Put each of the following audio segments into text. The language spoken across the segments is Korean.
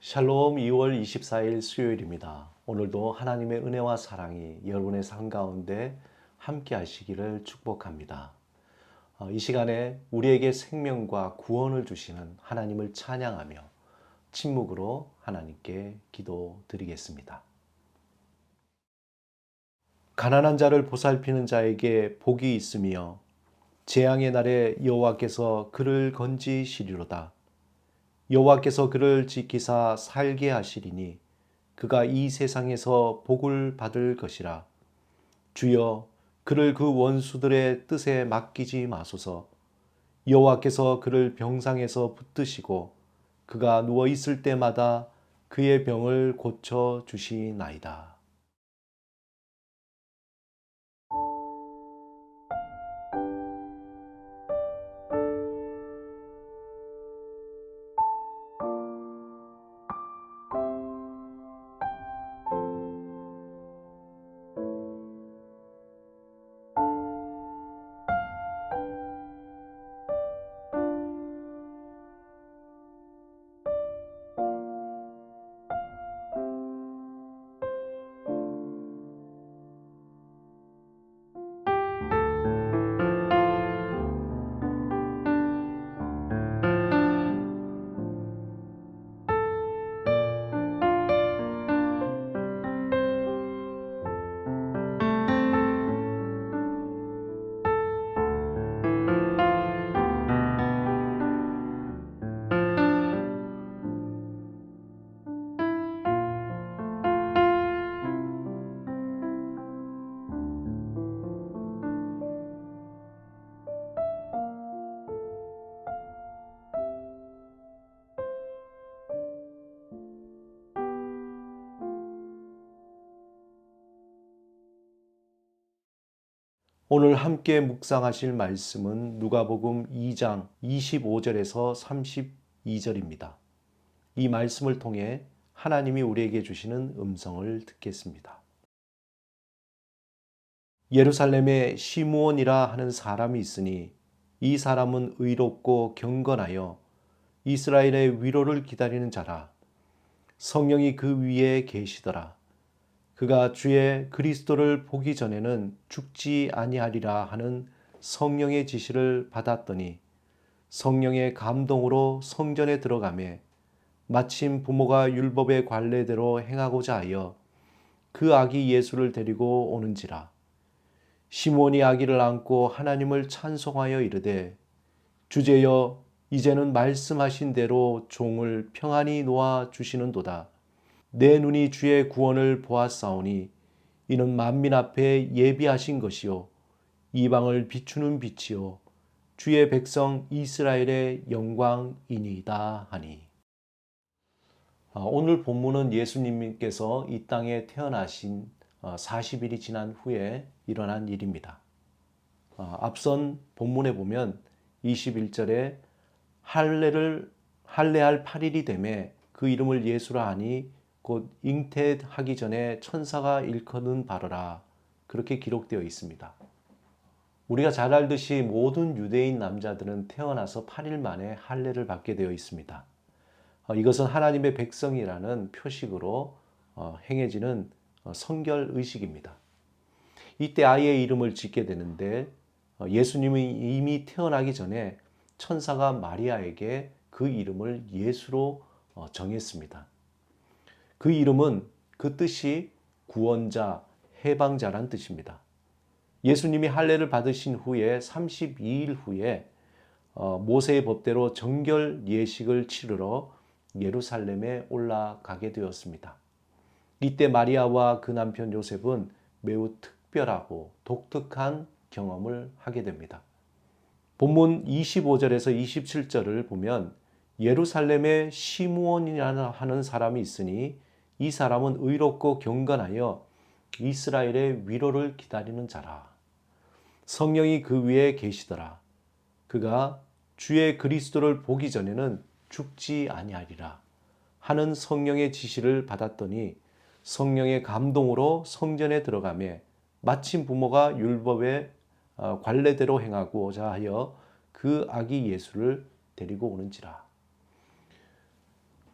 샬롬 2월 24일 수요일입니다. 오늘도 하나님의 은혜와 사랑이 여러분의 삶 가운데 함께 하시기를 축복합니다. 이 시간에 우리에게 생명과 구원을 주시는 하나님을 찬양하며 침묵으로 하나님께 기도드리겠습니다. 가난한 자를 보살피는 자에게 복이 있으며 재앙의 날에 여호와께서 그를 건지시리로다. 여호와께서 그를 지키사 살게 하시리니 그가 이 세상에서 복을 받을 것이라. 주여, 그를 그 원수들의 뜻에 맡기지 마소서. 여호와께서 그를 병상에서 붙드시고 그가 누워 있을 때마다 그의 병을 고쳐 주시나이다. 오늘 함께 묵상하실 말씀은 누가복음 2장 25절에서 32절입니다. 이 말씀을 통해 하나님이 우리에게 주시는 음성을 듣겠습니다. 예루살렘에 시므온이라 하는 사람이 있으니 이 사람은 의롭고 경건하여 이스라엘의 위로를 기다리는 자라. 성령이 그 위에 계시더라. 그가 주의 그리스도를 보기 전에는 죽지 아니하리라 하는 성령의 지시를 받았더니 성령의 감동으로 성전에 들어가매 마침 부모가 율법의 관례대로 행하고자 하여 그 아기 예수를 데리고 오는지라. 시몬이 아기를 안고 하나님을 찬송하여 이르되 주제여, 이제는 말씀하신 대로 종을 평안히 놓아 주시는도다. 내 눈이 주의 구원을 보았사오니 이는 만민 앞에 예비하신 것이요 이방을 비추는 빛이요 주의 백성 이스라엘의 영광이니이다 하니. 오늘 본문은 예수님께서 이 땅에 태어나신 40일이 지난 후에 일어난 일입니다. 앞선 본문에 보면 21절에 할례할 8일이 되매 그 이름을 예수라 하니 곧 잉태하기 전에 천사가 일컫는 바로라, 그렇게 기록되어 있습니다. 우리가 잘 알듯이 모든 유대인 남자들은 태어나서 8일 만에 할례를 받게 되어 있습니다. 이것은 하나님의 백성이라는 표식으로 행해지는 성결 의식입니다. 이때 아이의 이름을 짓게 되는데 예수님이 이미 태어나기 전에 천사가 마리아에게 그 이름을 예수로 정했습니다. 그 이름은 그 뜻이 구원자, 해방자란 뜻입니다. 예수님이 할례를 받으신 후에 32일 후에 모세의 법대로 정결 예식을 치르러 예루살렘에 올라가게 되었습니다. 이때 마리아와 그 남편 요셉은 매우 특별하고 독특한 경험을 하게 됩니다. 본문 25절에서 27절을 보면 예루살렘에 시므온이라는 하는 사람이 있으니 이 사람은 의롭고 경건하여 이스라엘의 위로를 기다리는 자라. 성령이 그 위에 계시더라. 그가 주의 그리스도를 보기 전에는 죽지 아니하리라 하는 성령의 지시를 받았더니 성령의 감동으로 성전에 들어가매 마침 부모가 율법의 관례대로 행하고자 하여 그 아기 예수를 데리고 오는지라.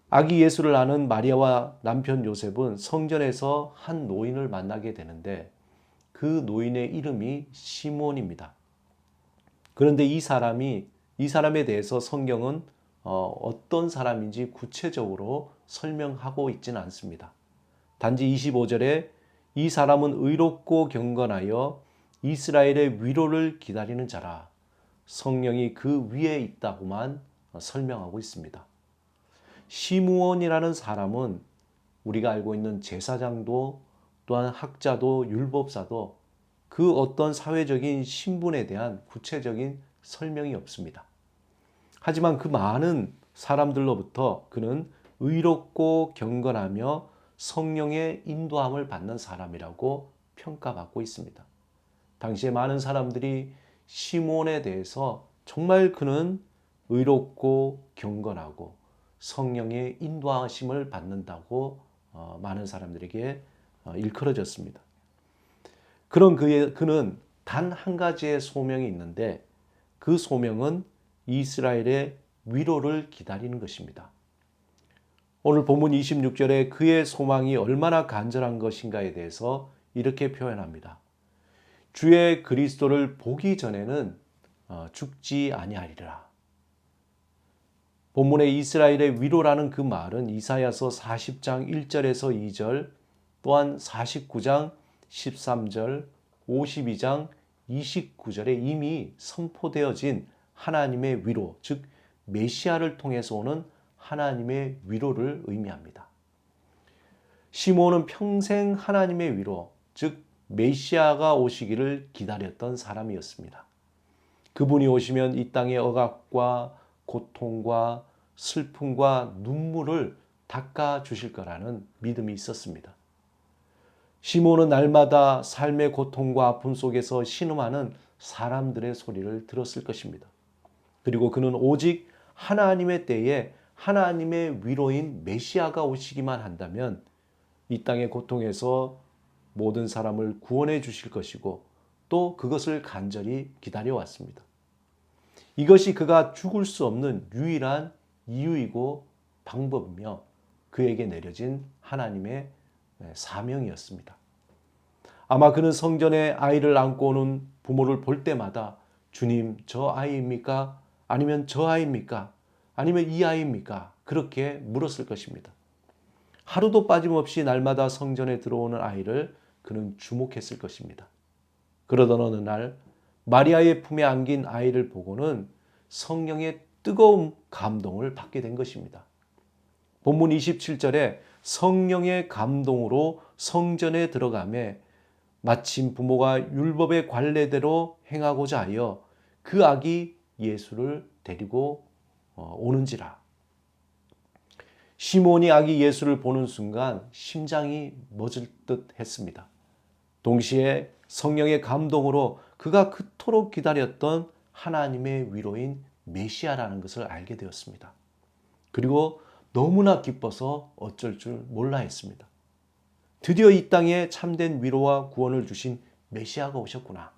아기 예수를 아는 마리아와 남편 요셉은 성전에서 한 노인을 만나게 되는데 그 노인의 이름이 시므온입니다. 그런데 이 사람에 대해서 성경은 어떤 사람인지 구체적으로 설명하고 있지는 않습니다. 단지 25절에 이 사람은 의롭고 경건하여 이스라엘의 위로를 기다리는 자라, 성령이 그 위에 있다고만 설명하고 있습니다. 시므온이라는 사람은 우리가 알고 있는 제사장도 또한 학자도 율법사도 그 어떤 사회적인 신분에 대한 구체적인 설명이 없습니다. 하지만 그 많은 사람들로부터 그는 의롭고 경건하며 성령의 인도함을 받는 사람이라고 평가받고 있습니다. 당시에 많은 사람들이 시므온에 대해서 정말 그는 의롭고 경건하고 성령의 인도하심을 받는다고 많은 사람들에게 일컬어졌습니다. 그는 단 한 가지의 소명이 있는데 그 소명은 이스라엘의 위로를 기다리는 것입니다. 오늘 본문 26절에 그의 소망이 얼마나 간절한 것인가에 대해서 이렇게 표현합니다. 주의 그리스도를 보기 전에는 죽지 아니하리라. 본문의 이스라엘의 위로라는 그 말은 이사야서 40장 1절에서 2절, 또한 49장 13절, 52장 29절에 이미 선포되어진 하나님의 위로, 즉 메시아를 통해서 오는 하나님의 위로를 의미합니다. 시므온은 평생 하나님의 위로, 즉 메시아가 오시기를 기다렸던 사람이었습니다. 그분이 오시면 이 땅의 억압과 고통과 슬픔과 눈물을 닦아 주실 거라는 믿음이 있었습니다. 시므온은 날마다 삶의 고통과 아픔 속에서 신음하는 사람들의 소리를 들었을 것입니다. 그리고 그는 오직 하나님의 때에 하나님의 위로인 메시아가 오시기만 한다면 이 땅의 고통에서 모든 사람을 구원해 주실 것이고 또 그것을 간절히 기다려왔습니다. 이것이 그가 죽을 수 없는 유일한 이유이고 방법이며 그에게 내려진 하나님의 사명이었습니다. 아마 그는 성전에 아이를 안고 오는 부모를 볼 때마다 주님, 저 아이입니까? 아니면 저 아이입니까? 아니면 이 아이입니까? 그렇게 물었을 것입니다. 하루도 빠짐없이 날마다 성전에 들어오는 아이를 그는 주목했을 것입니다. 그러던 어느 날 마리아의 품에 안긴 아이를 보고는 성령의 뜨거운 감동을 받게 된 것입니다. 본문 27절에 성령의 감동으로 성전에 들어가매 마침 부모가 율법의 관례대로 행하고자 하여 그 아기 예수를 데리고 오는지라. 시므온이 아기 예수를 보는 순간 심장이 멎을 듯 했습니다. 동시에 성령의 감동으로 그가 그토록 기다렸던 하나님의 위로인 메시아라는 것을 알게 되었습니다. 그리고 너무나 기뻐서 어쩔 줄 몰라 했습니다. 드디어 이 땅에 참된 위로와 구원을 주신 메시아가 오셨구나.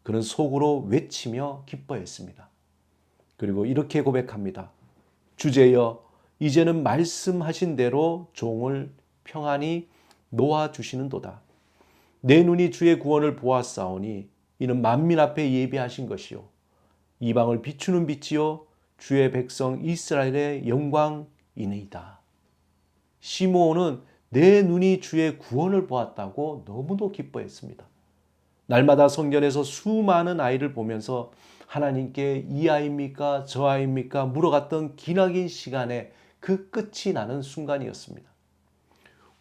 그는 속으로 외치며 기뻐했습니다. 그리고 이렇게 고백합니다. 주제여, 이제는 말씀하신 대로 종을 평안히 놓아주시는도다. 내 눈이 주의 구원을 보았사오니 이는 만민 앞에 예비하신 것이요 이방을 비추는 빛이요 주의 백성 이스라엘의 영광이니이다. 시므온은 내 눈이 주의 구원을 보았다고 너무도 기뻐했습니다. 날마다 성전에서 수많은 아이를 보면서 하나님께 이 아이입니까? 저 아이입니까? 물어갔던 기나긴 시간에 그 끝이 나는 순간이었습니다.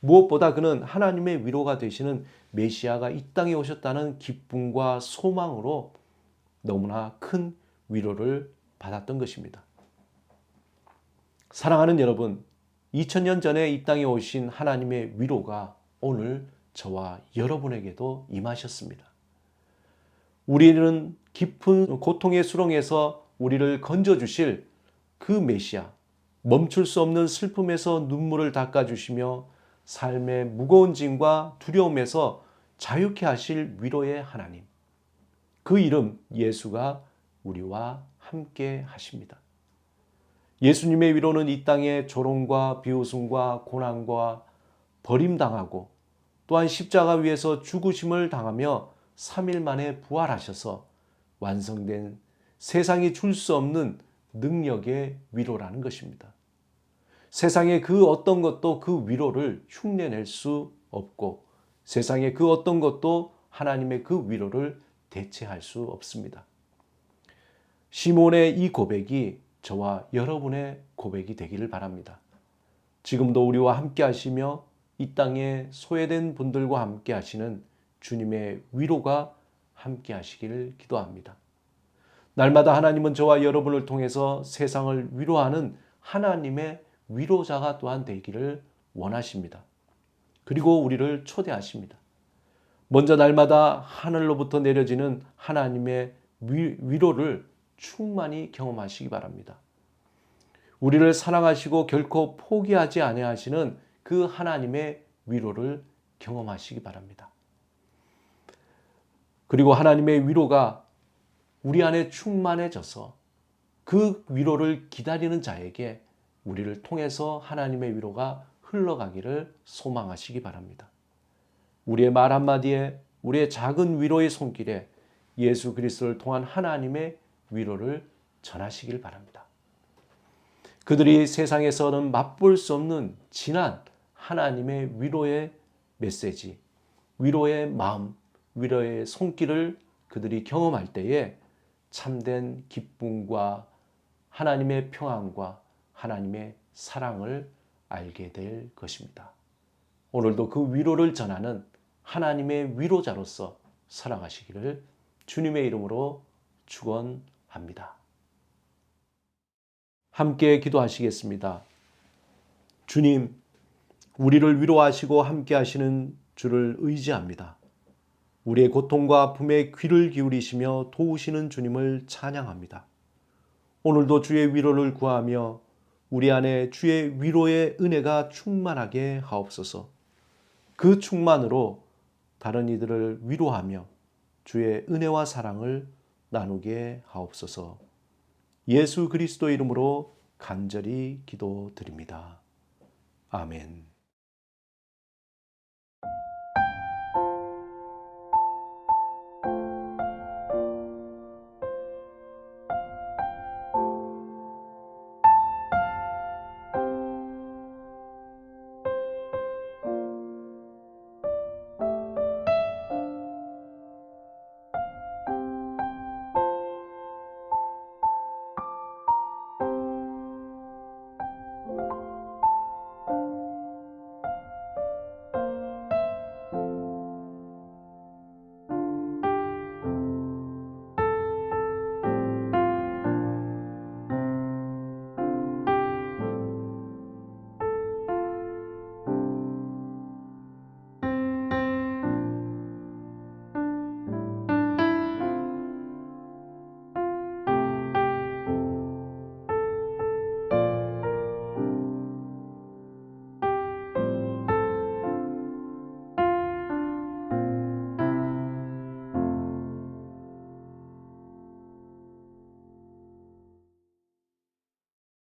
무엇보다 그는 하나님의 위로가 되시는 메시아가 이 땅에 오셨다는 기쁨과 소망으로 너무나 큰 위로를 받았던 것입니다. 사랑하는 여러분, 2000년 전에 이 땅에 오신 하나님의 위로가 오늘 저와 여러분에게도 임하셨습니다. 우리는 깊은 고통의 수렁에서 우리를 건져주실 그 메시아, 멈출 수 없는 슬픔에서 눈물을 닦아주시며 삶의 무거운 짐과 두려움에서 자유케 하실 위로의 하나님. 그 이름 예수가 우리와 함께 하십니다. 예수님의 위로는 이 땅에 조롱과 비웃음과 고난과 버림당하고 또한 십자가 위에서 죽으심을 당하며 3일 만에 부활하셔서 완성된 세상이 줄 수 없는 능력의 위로라는 것입니다. 세상의 그 어떤 것도 그 위로를 흉내낼 수 없고 세상의 그 어떤 것도 하나님의 그 위로를 대체할 수 없습니다. 시몬의 이 고백이 저와 여러분의 고백이 되기를 바랍니다. 지금도 우리와 함께 하시며 이 땅에 소외된 분들과 함께 하시는 주님의 위로가 함께 하시기를 기도합니다. 날마다 하나님은 저와 여러분을 통해서 세상을 위로하는 하나님의 위로자가 또한 되기를 원하십니다. 그리고 우리를 초대하십니다. 먼저 날마다 하늘로부터 내려지는 하나님의 위로를 충만히 경험하시기 바랍니다. 우리를 사랑하시고 결코 포기하지 아니하시는 그 하나님의 위로를 경험하시기 바랍니다. 그리고 하나님의 위로가 우리 안에 충만해져서 그 위로를 기다리는 자에게 우리를 통해서 하나님의 위로가 흘러가기를 소망하시기 바랍니다. 우리의 말 한마디에 우리의 작은 위로의 손길에 예수 그리스도를 통한 하나님의 위로를 전하시길 바랍니다. 그들이 세상에서는 맛볼 수 없는 진한 하나님의 위로의 메시지, 위로의 마음, 위로의 손길을 그들이 경험할 때에 참된 기쁨과 하나님의 평안과 하나님의 사랑을 알게 될 것입니다. 오늘도 그 위로를 전하는 하나님의 위로자로서 살아가시기를 주님의 이름으로 축원합니다. 함께 기도하시겠습니다. 주님, 우리를 위로하시고 함께 하시는 주를 의지합니다. 우리의 고통과 아픔에 귀를 기울이시며 도우시는 주님을 찬양합니다. 오늘도 주의 위로를 구하며 우리 안에 주의 위로의 은혜가 충만하게 하옵소서. 그 충만으로 다른 이들을 위로하며 주의 은혜와 사랑을 나누게 하옵소서. 예수 그리스도 이름으로 간절히 기도드립니다. 아멘.